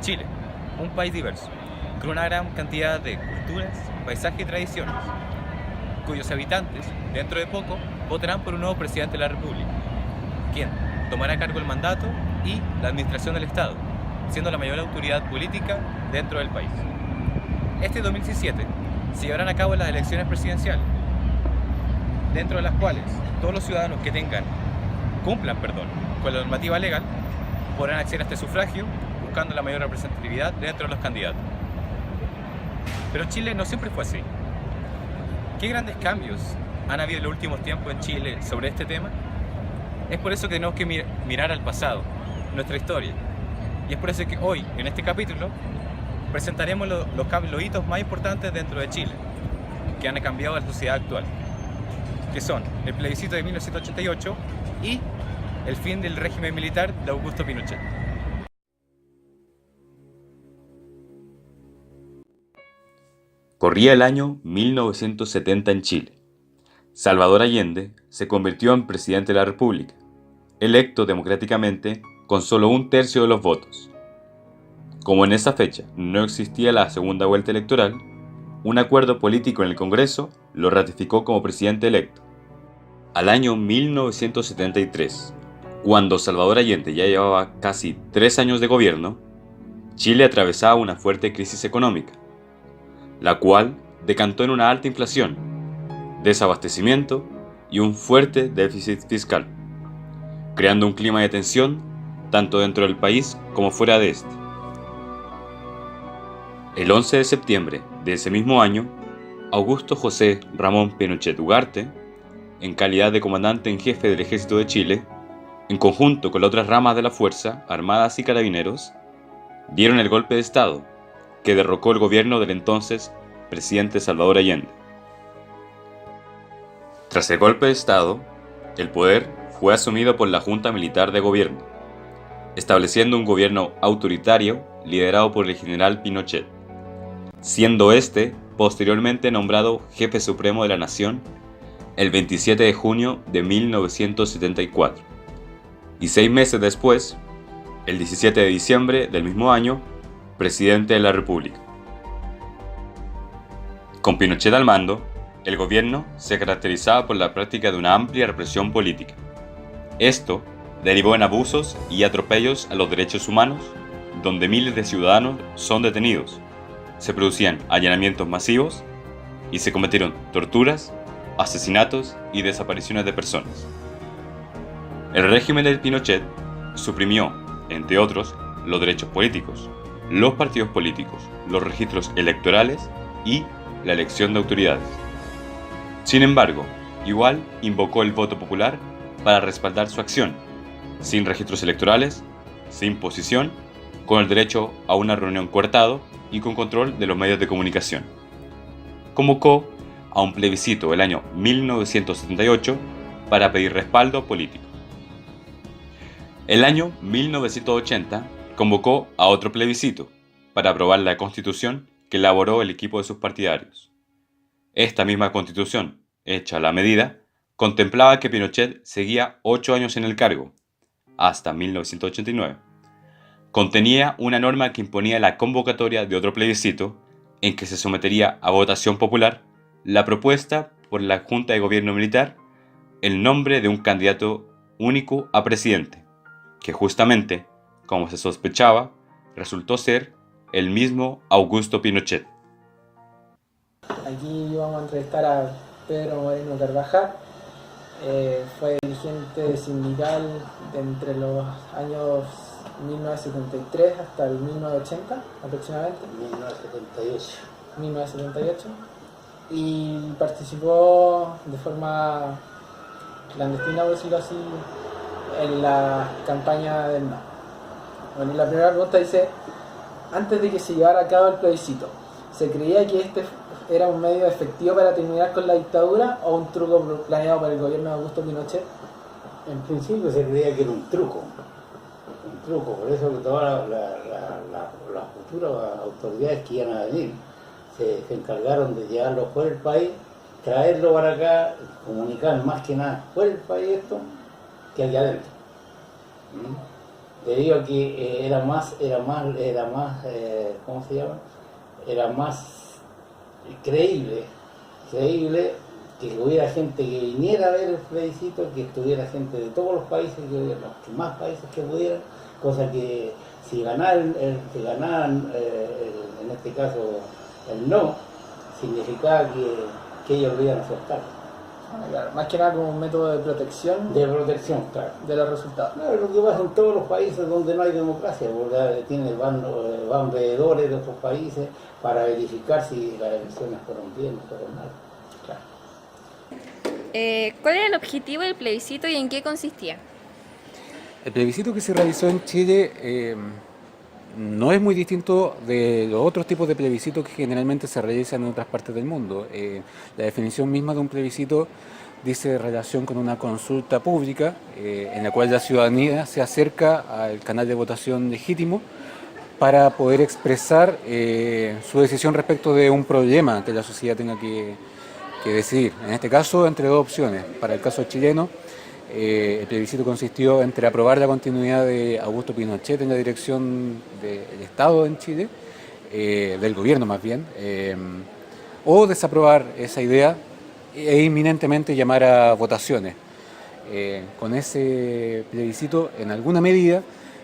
Chile, un país diverso, con una gran cantidad de culturas, paisajes y tradiciones, cuyos habitantes, dentro de poco, votarán por un nuevo presidente de la República, quien tomará a cargo el mandato y la administración del Estado, siendo la mayor autoridad política dentro del país. Este 2017 se llevarán a cabo las elecciones presidenciales, dentro de las cuales todos los ciudadanos que cumplan con la normativa legal, podrán acceder a este sufragio buscando la mayor representatividad dentro de los candidatos. Pero Chile no siempre fue así. ¿Qué grandes cambios han habido en los últimos tiempos en Chile sobre este tema? Es por eso que tenemos que mirar al pasado, nuestra historia. Y es por eso que hoy, en este capítulo, presentaremos los hitos más importantes dentro de Chile, que han cambiado la sociedad actual, que son el plebiscito de 1988 y el fin del régimen militar de Augusto Pinochet. Corría el año 1970 en Chile. Salvador Allende se convirtió en presidente de la República, electo democráticamente con solo 1/3 de los votos. Como en esa fecha no existía la segunda vuelta electoral, un acuerdo político en el Congreso lo ratificó como presidente electo. Al año 1973, cuando Salvador Allende ya llevaba casi 3 años de gobierno, Chile atravesaba una fuerte crisis económica, la cual decantó en una alta inflación, desabastecimiento y un fuerte déficit fiscal, creando un clima de tensión tanto dentro del país como fuera de este. El 11 de septiembre de ese mismo año, Augusto José Ramón Pinochet Ugarte, en calidad de comandante en jefe del Ejército de Chile, en conjunto con las otras ramas de la Fuerza, Armadas y Carabineros, dieron el golpe de Estado que derrocó el gobierno del entonces presidente Salvador Allende. Tras el golpe de Estado, el poder fue asumido por la Junta Militar de Gobierno, estableciendo un gobierno autoritario liderado por el general Pinochet, siendo este posteriormente nombrado jefe supremo de la nación el 27 de junio de 1974, y 6 meses después, el 17 de diciembre del mismo año, presidente de la República. Con Pinochet al mando, el gobierno se caracterizaba por la práctica de una amplia represión política. Esto derivó en abusos y atropellos a los derechos humanos, donde miles de ciudadanos son detenidos, se producían allanamientos masivos y se cometieron torturas, asesinatos y desapariciones de personas. El régimen de Pinochet suprimió, entre otros, los derechos políticos, los partidos políticos, los registros electorales y la elección de autoridades. Sin embargo, igual invocó el voto popular para respaldar su acción, sin registros electorales, sin posición, con el derecho a una reunión coartado y con control de los medios de comunicación. Convocó a un plebiscito el año 1978 para pedir respaldo político. El año 1980 convocó a otro plebiscito para aprobar la constitución que elaboró el equipo de sus partidarios. Esta misma constitución, hecha a la medida, contemplaba que Pinochet seguía 8 años en el cargo, hasta 1989. Contenía una norma que imponía la convocatoria de otro plebiscito en que se sometería a votación popular la propuesta por la Junta de Gobierno Militar el nombre de un candidato único a presidente, que justamente, como se sospechaba, resultó ser el mismo Augusto Pinochet. Aquí vamos a entrevistar a Pedro Moreno Carvajal. Fue dirigente sindical de entre los años 1973 hasta el 1980 aproximadamente. 1978. Y participó de forma clandestina, por decirlo así, en la campaña del no. Bueno, y la primera pregunta dice: antes de que se llevara a cabo el plebiscito, ¿se creía que este era un medio efectivo para terminar con la dictadura o un truco planeado por el gobierno de Augusto Pinochet? En principio se creía que era un truco, por eso que todas las futuras autoridades que iban a venir se encargaron de llevarlo fuera del país, traerlo para acá, comunicar más que nada fuera del país esto que aquí adentro. debido a que ¿cómo se llama? Era más creíble que hubiera gente que viniera a ver el plebiscito, que estuviera gente de todos los países, los más países que pudieran, cosa que si ganaban, en este caso el no, significaba que ellos lo iban a aceptar. Claro, más que nada como un método de protección De protección, claro. de los resultados. Claro, lo que pasa en todos los países donde no hay democracia, porque van veedores de otros países para verificar si las elecciones fueron bien o fueron mal. Claro. ¿Cuál era el objetivo del plebiscito y en qué consistía? El plebiscito que se realizó en Chile no es muy distinto de los otros tipos de plebiscitos que generalmente se realizan en otras partes del mundo. La definición misma de un plebiscito dice relación con una consulta pública en la cual la ciudadanía se acerca al canal de votación legítimo para poder expresar su decisión respecto de un problema que la sociedad tenga que decidir. En este caso, entre dos opciones. Para el caso chileno, el plebiscito consistió entre aprobar la continuidad de Augusto Pinochet en la dirección del Estado en Chile, del gobierno más bien, o desaprobar esa idea e inminentemente llamar a votaciones. Con ese plebiscito, en alguna medida,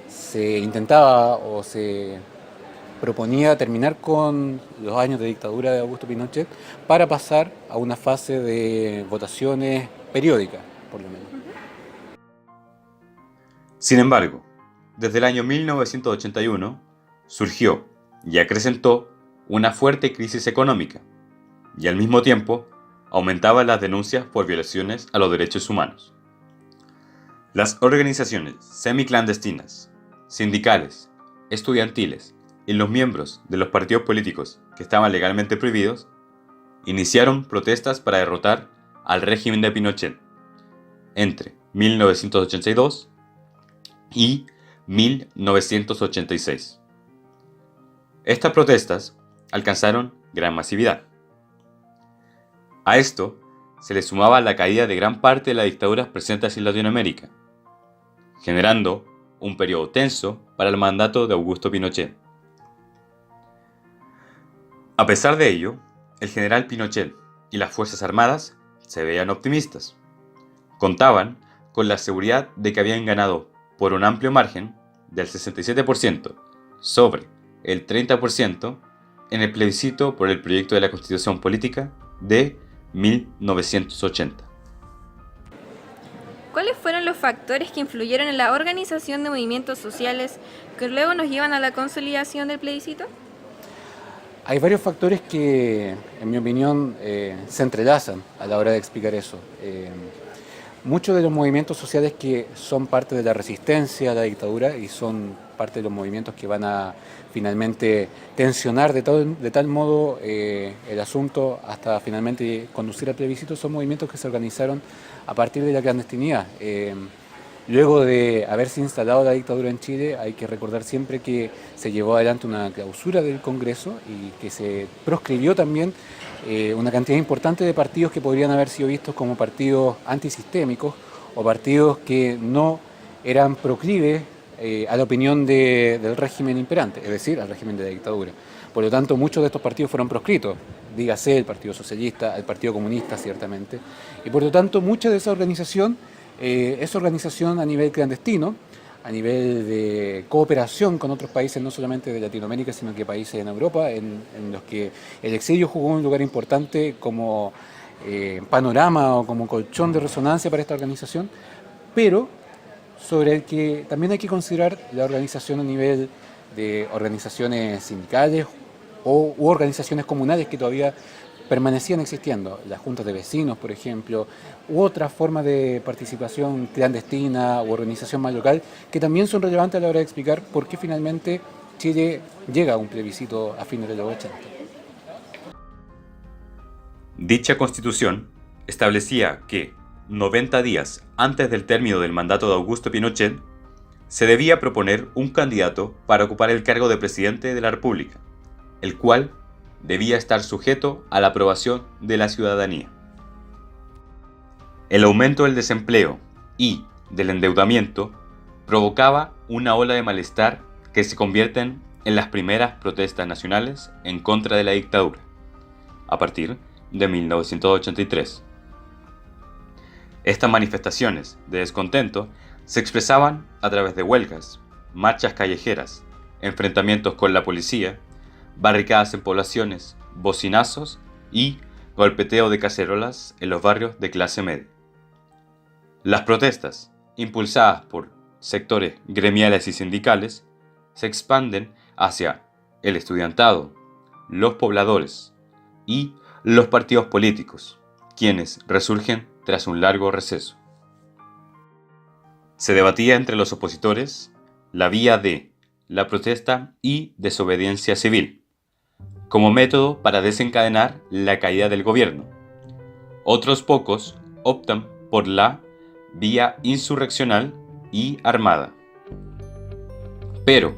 se intentaba o se proponía terminar con los años de dictadura de Augusto Pinochet para pasar a una fase de votaciones periódicas, por lo menos. Sin embargo, desde el año 1981 surgió y acrecentó una fuerte crisis económica y al mismo tiempo aumentaban las denuncias por violaciones a los derechos humanos. Las organizaciones semiclandestinas, sindicales, estudiantiles y los miembros de los partidos políticos que estaban legalmente prohibidos iniciaron protestas para derrotar al régimen de Pinochet entre 1982 y 1986. Estas protestas alcanzaron gran masividad. A esto se le sumaba la caída de gran parte de las dictaduras presentes en Latinoamérica, generando un periodo tenso para el mandato de Augusto Pinochet. A pesar de ello, el general Pinochet y las Fuerzas Armadas se veían optimistas. Contaban con la seguridad de que habían ganado por un amplio margen del 67% sobre el 30% en el plebiscito por el proyecto de la Constitución Política de 1980. ¿Cuáles fueron los factores que influyeron en la organización de movimientos sociales que luego nos llevan a la consolidación del plebiscito? Hay varios factores que, en mi opinión, se entrelazan a la hora de explicar eso. Muchos de los movimientos sociales que son parte de la resistencia a la dictadura y son parte de los movimientos que van a finalmente tensionar de tal modo el asunto hasta finalmente conducir al plebiscito, son movimientos que se organizaron a partir de la clandestinidad. Luego de haberse instalado la dictadura en Chile, hay que recordar siempre que se llevó adelante una clausura del Congreso y que se proscribió también una cantidad importante de partidos que podrían haber sido vistos como partidos antisistémicos o partidos que no eran proclives a la opinión del régimen imperante, es decir, al régimen de la dictadura. Por lo tanto, muchos de estos partidos fueron proscritos, dígase el Partido Socialista, el Partido Comunista ciertamente, y por lo tanto mucha de esa organización es organización a nivel clandestino, a nivel de cooperación con otros países, no solamente de Latinoamérica, sino que países en Europa, en los que el exilio jugó un lugar importante como panorama o como colchón de resonancia para esta organización, pero sobre el que también hay que considerar la organización a nivel de organizaciones sindicales u organizaciones comunales que todavía permanecían existiendo, las juntas de vecinos, por ejemplo, u otras formas de participación clandestina u organización más local, que también son relevantes a la hora de explicar por qué finalmente Chile llega a un plebiscito a fines de los 80. Dicha constitución establecía que 90 días antes del término del mandato de Augusto Pinochet, se debía proponer un candidato para ocupar el cargo de presidente de la República, el cual debía estar sujeto a la aprobación de la ciudadanía. El aumento del desempleo y del endeudamiento provocaba una ola de malestar que se convierten en las primeras protestas nacionales en contra de la dictadura, a partir de 1983. Estas manifestaciones de descontento se expresaban a través de huelgas, marchas callejeras, enfrentamientos con la policía, barricadas en poblaciones, bocinazos y golpeteo de cacerolas en los barrios de clase media. Las protestas, impulsadas por sectores gremiales y sindicales, se expanden hacia el estudiantado, los pobladores y los partidos políticos, quienes resurgen tras un largo receso. Se debatía entre los opositores la vía de la protesta y desobediencia civil, como método para desencadenar la caída del gobierno. Otros pocos optan por la vía insurreccional y armada. Pero,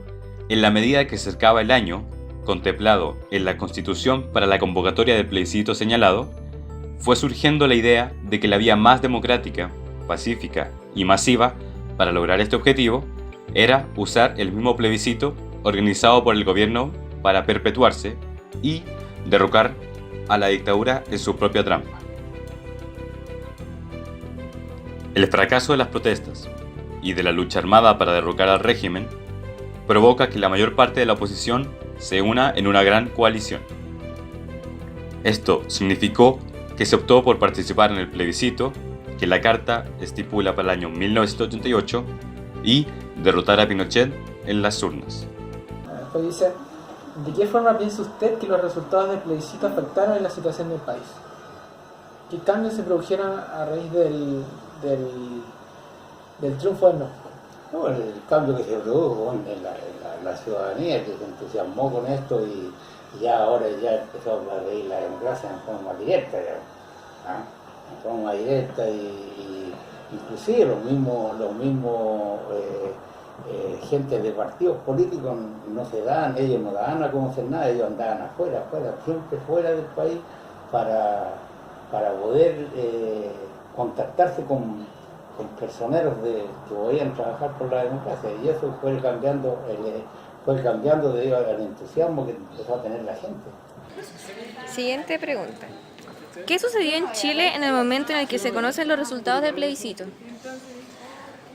en la medida que se acercaba el año contemplado en la Constitución para la convocatoria del plebiscito señalado, fue surgiendo la idea de que la vía más democrática, pacífica y masiva para lograr este objetivo era usar el mismo plebiscito organizado por el gobierno para perpetuarse y derrocar a la dictadura en su propia trampa. El fracaso de las protestas y de la lucha armada para derrocar al régimen provoca que la mayor parte de la oposición se una en una gran coalición. Esto significó que se optó por participar en el plebiscito que la Carta estipula para el año 1988 y derrotar a Pinochet en las urnas. Después dice, ¿de qué forma piensa usted que los resultados del plebiscito afectaron en la situación del país? ¿Qué cambios se produjeron a raíz del triunfo del no? No, el cambio que se produjo en la ciudadanía, que se entusiasmó con esto y ya ahora ya empezó a hablar de la democracia en forma directa, en forma directa y inclusive los mismos gente de partidos políticos ellos no daban a conocer nada, ellos andaban afuera, siempre fuera del país para poder contactarse con personeros que podían trabajar por la democracia, y eso fue cambiando debido al entusiasmo que empezó a tener la gente. Siguiente pregunta. ¿Qué sucedió en Chile en el momento en el que se conocen los resultados del plebiscito?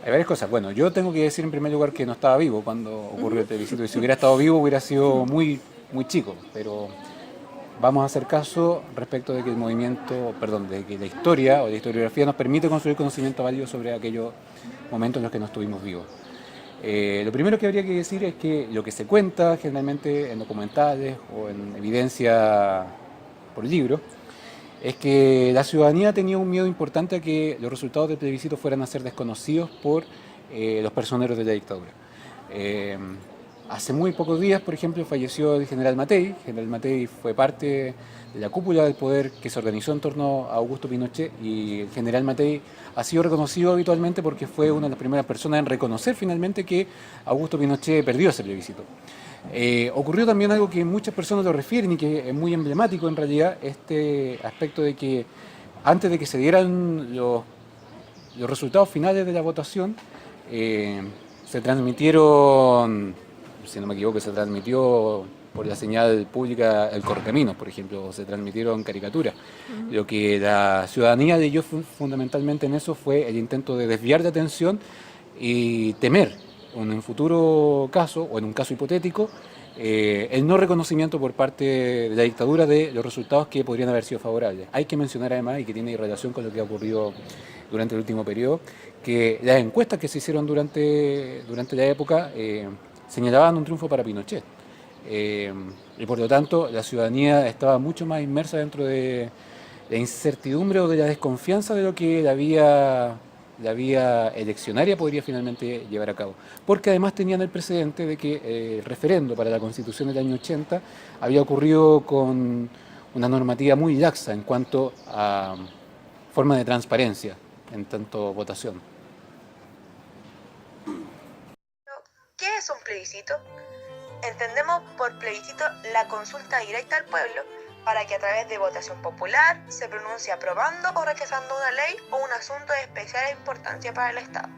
Hay varias cosas. Bueno, yo tengo que decir en primer lugar que no estaba vivo cuando ocurrió el plebiscito, y si hubiera estado vivo hubiera sido muy chico, pero vamos a hacer caso respecto de que de que la historia o la historiografía nos permite construir conocimiento válido sobre aquellos momentos en los que no estuvimos vivos. Lo primero que habría que decir es que lo que se cuenta generalmente en documentales o en evidencia por libro es que la ciudadanía tenía un miedo importante a que los resultados del plebiscito fueran a ser desconocidos por los personeros de la dictadura. Hace muy pocos días, por ejemplo, falleció el general Matei. El general Matei fue parte de la cúpula del poder que se organizó en torno a Augusto Pinochet, y el general Matei ha sido reconocido habitualmente porque fue una de las primeras personas en reconocer finalmente que Augusto Pinochet perdió ese plebiscito. Ocurrió también algo que muchas personas lo refieren y que es muy emblemático en realidad, este aspecto de que antes de que se dieran los resultados finales de la votación, se transmitieron, si no me equivoco, se transmitió por la señal pública El Correcaminos, por ejemplo, o se transmitieron caricaturas. Lo que la ciudadanía leyó fundamentalmente en eso fue el intento de desviar de atención y temer en un futuro caso, o en un caso hipotético, el no reconocimiento por parte de la dictadura de los resultados que podrían haber sido favorables. Hay que mencionar además, y que tiene relación con lo que ha ocurrido durante el último periodo, que las encuestas que se hicieron durante la época señalaban un triunfo para Pinochet. Y por lo tanto la ciudadanía estaba mucho más inmersa dentro de la incertidumbre o de la desconfianza de lo que la vía eleccionaria podría finalmente llevar a cabo. Porque además tenían el precedente de que el referendo para la Constitución del año 80 había ocurrido con una normativa muy laxa en cuanto a forma de transparencia en tanto votación. ¿Qué es un plebiscito? Entendemos por plebiscito la consulta directa al pueblo para que a través de votación popular se pronuncie aprobando o rechazando una ley o un asunto de especial importancia para el Estado.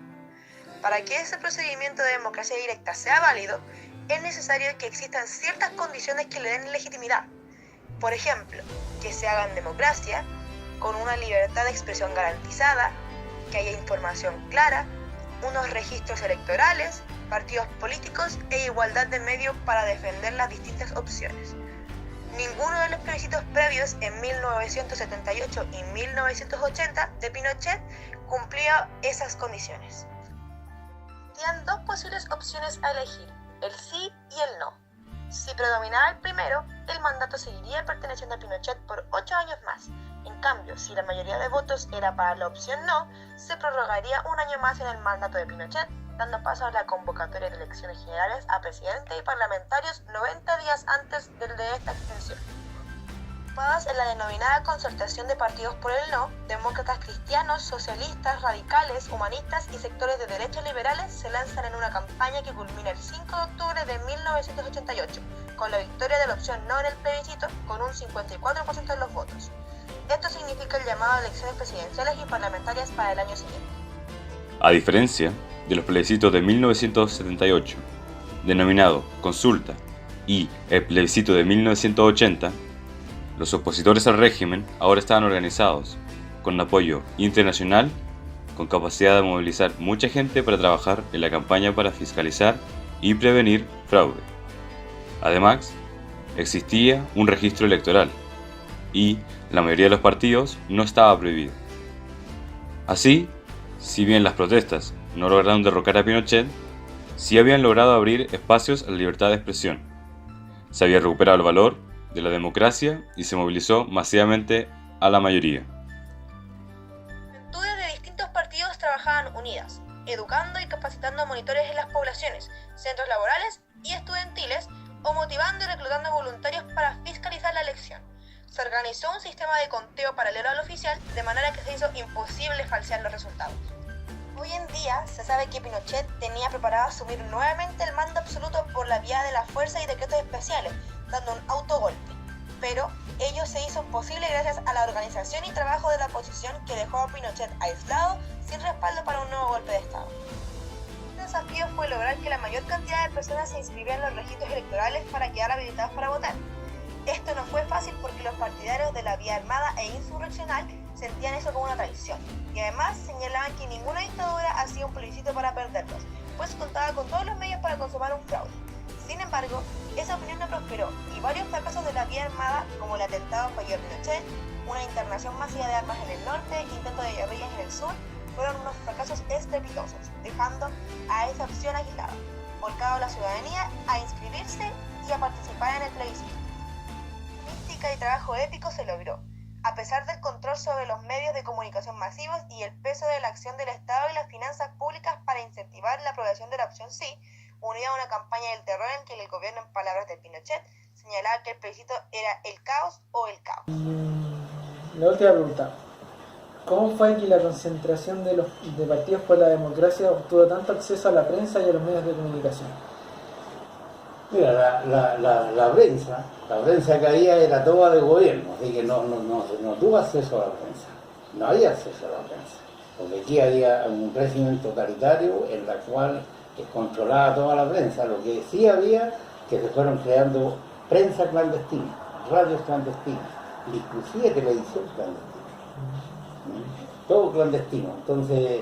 Para que ese procedimiento de democracia directa sea válido, es necesario que existan ciertas condiciones que le den legitimidad. Por ejemplo, que se haga en democracia, con una libertad de expresión garantizada, que haya información clara, unos registros electorales, partidos políticos e igualdad de medios para defender las distintas opciones. Ninguno de los plebiscitos previos en 1978 y 1980 de Pinochet cumplía esas condiciones. Existían dos posibles opciones a elegir, el sí y el no. Si predominaba el primero, el mandato seguiría perteneciendo a Pinochet por 8 años más. En cambio, si la mayoría de votos era para la opción no, se prorrogaría un año más en el mandato de Pinochet, dando paso a la convocatoria de elecciones generales a presidente y parlamentarios 90 días antes del de esta extensión. Ocupadas en la denominada concertación de partidos por el no, demócratas cristianos, socialistas, radicales, humanistas y sectores de derechas liberales se lanzan en una campaña que culmina el 5 de octubre de 1988, con la victoria de la opción no en el plebiscito con un 54% de los votos. Esto significa el llamado a elecciones presidenciales y parlamentarias para el año siguiente. A diferencia de los plebiscitos de 1978, denominado consulta, y el plebiscito de 1980, los opositores al régimen ahora estaban organizados, con apoyo internacional, con capacidad de movilizar mucha gente para trabajar en la campaña para fiscalizar y prevenir fraude. Además, existía un registro electoral, y la mayoría de los partidos no estaba prohibido. Así, si bien las protestas no lograron derrocar a Pinochet, sí habían logrado abrir espacios a la libertad de expresión. Se había recuperado el valor de la democracia y se movilizó masivamente a la mayoría. Juventudes de distintos partidos trabajaban unidas, educando y capacitando a monitores en las poblaciones, centros laborales y estudiantiles, o motivando y reclutando voluntarios para fiscalizar la elección. Se organizó un sistema de conteo paralelo al oficial, de manera que se hizo imposible falsear los resultados. Hoy en día se sabe que Pinochet tenía preparado asumir nuevamente el mando absoluto por la vía de la fuerza y decretos especiales, dando un autogolpe. Pero ello se hizo posible gracias a la organización y trabajo de la oposición, que dejó a Pinochet aislado, sin respaldo para un nuevo golpe de Estado. El desafío fue lograr que la mayor cantidad de personas se inscribieran en los registros electorales para quedar habilitados para votar. Esto no fue fácil porque los partidarios de la vía armada e insurreccional sentían eso como una traición, y además señalaban que ninguna dictadura hacía un plebiscito para perderlos, pues contaba con todos los medios para consumar un fraude. Sin embargo, esa opinión no prosperó, y varios fracasos de la vía armada, como el atentado fallido de Pinochet, una internación masiva de armas en el norte, intento de guerrillas en el sur, fueron unos fracasos estrepitosos, dejando a esa opción aislada, volcado a la ciudadanía a inscribirse y a participar en el plebiscito. Y trabajo épico se logró, a pesar del control sobre los medios de comunicación masivos y el peso de la acción del Estado y las finanzas públicas para incentivar la aprobación de la opción sí, unida a una campaña del terror en que el gobierno, en palabras de Pinochet, señalaba que el plebiscito era el caos o el caos. La última pregunta: ¿cómo fue que la concentración de partidos por la democracia obtuvo tanto acceso a la prensa y a los medios de comunicación? Mira, la prensa que había era toda de gobierno, así que no tuvo acceso a la prensa, no había acceso a la prensa, porque aquí había un régimen totalitario en la cual controlaba toda la prensa. Lo que sí había, que se fueron creando prensa clandestina, radios clandestinas, inclusive televisión clandestina, todo clandestino. Entonces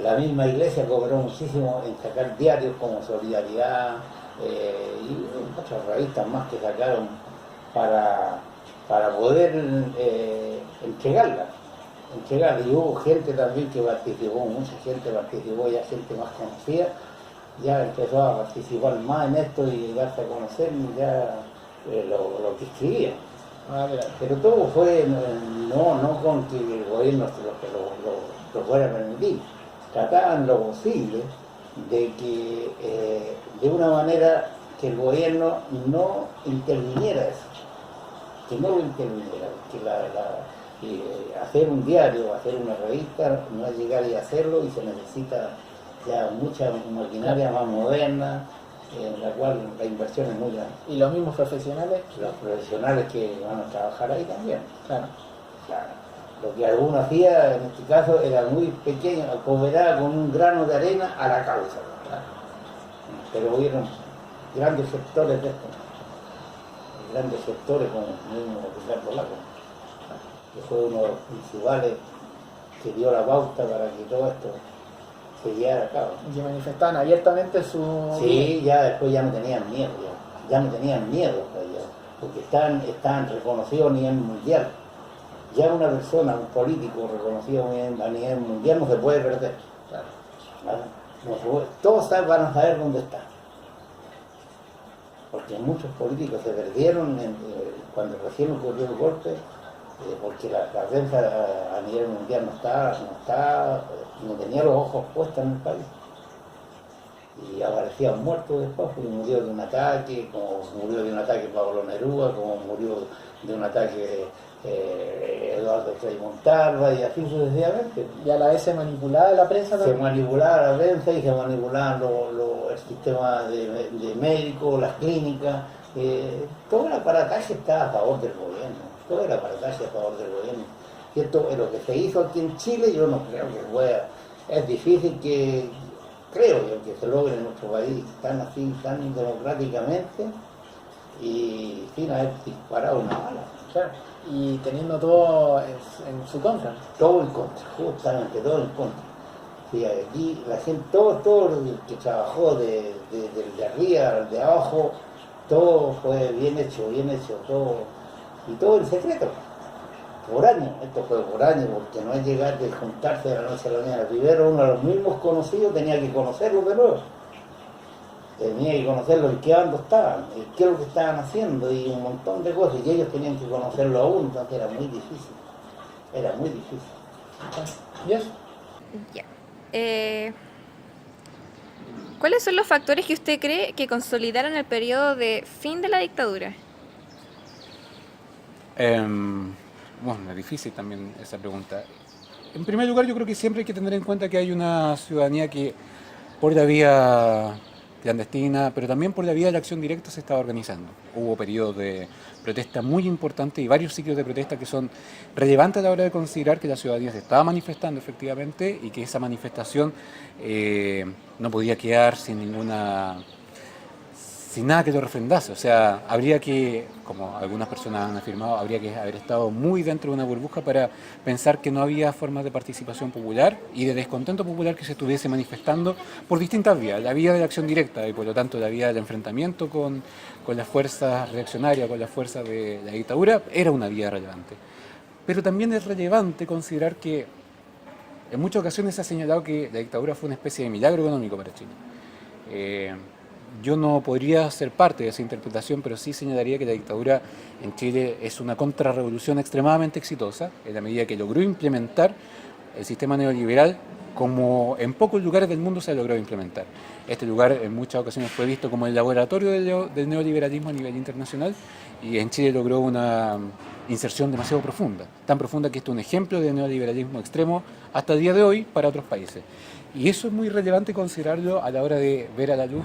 la misma iglesia cobró muchísimo en sacar diarios como Solidaridad, y otras revistas más que sacaron para poder entregarla. Y hubo gente también que participó, mucha gente participó, ya gente más conocida, ya empezó a participar más en esto y darse a conocer ya lo que escribían. Pero todo fue no con que el gobierno lo fuera a permitir. Trataban lo posible de que de una manera que el gobierno no interviniera eso, que no lo interviniera, que hacer un diario, hacer una revista, no es llegar y hacerlo, y se necesita ya mucha maquinaria más moderna, en la cual la inversión es muy grande. ¿Y los mismos profesionales? Los profesionales que van a trabajar ahí también. Claro. Lo que alguno hacía en este caso era muy pequeño, cooperaba con un grano de arena a la causa. Claro. Pero hubieron grandes sectores de esto, grandes sectores como el mismo Ricardo Lagos, que fue uno de los principales que dio la pauta para que todo esto se llevara a cabo. Y que manifestaban abiertamente su... Sí, ya después ya no tenían miedo, ya no tenían miedo, porque están reconocidos a nivel mundial. Ya una persona, un político reconocido a nivel mundial no se puede perder. Claro. ¿Vale? No se puede, todos van a saber dónde está. Porque muchos políticos se perdieron cuando recién ocurrió el golpe, porque la prensa a nivel mundial no tenía los ojos puestos en el país. Y aparecían muertos después, porque murió de un ataque, como murió de un ataque Pablo Neruda, como murió de un ataque Eduardo Frei Montalva, y así sucesivamente. Y a la vez se manipulaba la prensa Se también. manipulaba la prensa y se manipulaban el sistema de médicos, las clínicas. Todo el aparataje estaba a favor del gobierno, todo el aparataje a favor del gobierno. Y esto es lo que se hizo aquí en Chile, yo no creo que pueda. Es difícil que se logre en nuestro país tan así, tan democráticamente y sin haber disparado una bala. Claro. Y teniendo todo en su contra. Todo en contra, justamente todo en contra. Sí, aquí la gente, todo el que trabajó de arriba al de abajo, todo fue bien hecho, todo, y todo en secreto. Por años, esto fue por años, porque no es llegar de juntarse de la noche a la mañana. Primero uno de los mismos conocidos tenía que conocerlos de nuevo. Tenía que conocerlos en qué bando estaban, qué es lo que estaban haciendo y un montón de cosas. Y ellos tenían que conocerlo aún, entonces era muy difícil. Era muy difícil. ¿Y eso? Ya. ¿Cuáles son los factores que usted cree que consolidaron el periodo de fin de la dictadura? Bueno, es difícil también esa pregunta. En primer lugar, yo creo que siempre hay que tener en cuenta que hay una ciudadanía que por la vía clandestina, pero también por la vía de la acción directa se estaba organizando. Hubo periodos de protesta muy importantes y varios ciclos de protesta que son relevantes a la hora de considerar que la ciudadanía se estaba manifestando efectivamente y que esa manifestación no podía quedar sin nada que lo refrendase. O sea, habría que, como algunas personas han afirmado, habría que haber estado muy dentro de una burbuja para pensar que no había formas de participación popular y de descontento popular que se estuviese manifestando por distintas vías. La vía de la acción directa y por lo tanto la vía del enfrentamiento con las fuerzas reaccionarias, con las fuerzas de la dictadura, era una vía relevante. Pero también es relevante considerar que en muchas ocasiones se ha señalado que la dictadura fue una especie de milagro económico para Chile. Yo no podría ser parte de esa interpretación, pero sí señalaría que la dictadura en Chile es una contrarrevolución extremadamente exitosa, en la medida que logró implementar el sistema neoliberal como en pocos lugares del mundo se ha logrado implementar. Este lugar en muchas ocasiones fue visto como el laboratorio del neoliberalismo a nivel internacional y en Chile logró una inserción demasiado profunda, tan profunda que esto es un ejemplo de neoliberalismo extremo hasta el día de hoy para otros países. Y eso es muy relevante considerarlo a la hora de ver a la luz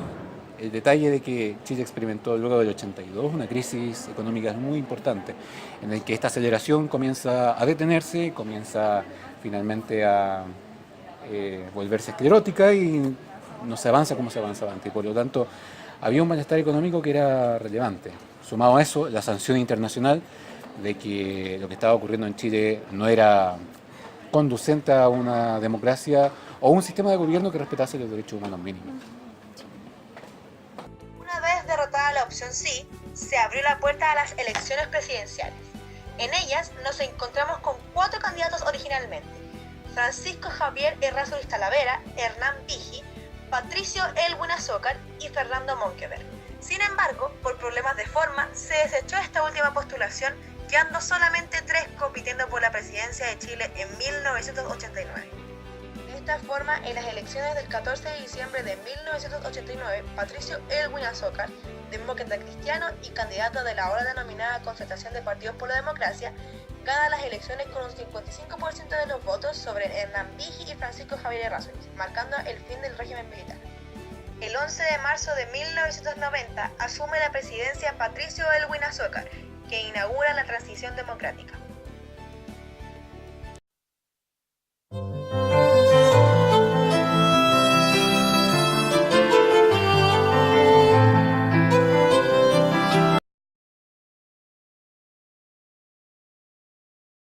el detalle de que Chile experimentó luego del 82 una crisis económica muy importante, en el que esta aceleración comienza a detenerse, comienza finalmente a volverse esclerótica y no se avanza como se avanzaba antes. Y por lo tanto, había un malestar económico que era relevante. Sumado a eso, la sanción internacional de que lo que estaba ocurriendo en Chile no era conducente a una democracia o un sistema de gobierno que respetase los derechos humanos mínimos. Una vez derrotada la opción sí, se abrió la puerta a las elecciones presidenciales. En ellas nos encontramos con 4 candidatos originalmente: Francisco Javier Errázuriz Talavera, Hernán Vigi, Patricio Elwin Azócar y Fernando Monkeberg. Sin embargo, por problemas de forma, se desechó esta última postulación, quedando solamente 3 compitiendo por la presidencia de Chile en 1989. De esta forma, en las elecciones del 14 de diciembre de 1989, Patricio Elwin Azócar, demócrata cristiano y candidato de la ahora denominada Concertación de Partidos por la Democracia, gana las elecciones con un 55% de los votos sobre Hernán Vigi y Francisco Javier Errázuriz, marcando el fin del régimen militar. El 11 de marzo de 1990 asume la presidencia Patricio Elwin Azócar, que inaugura la transición democrática.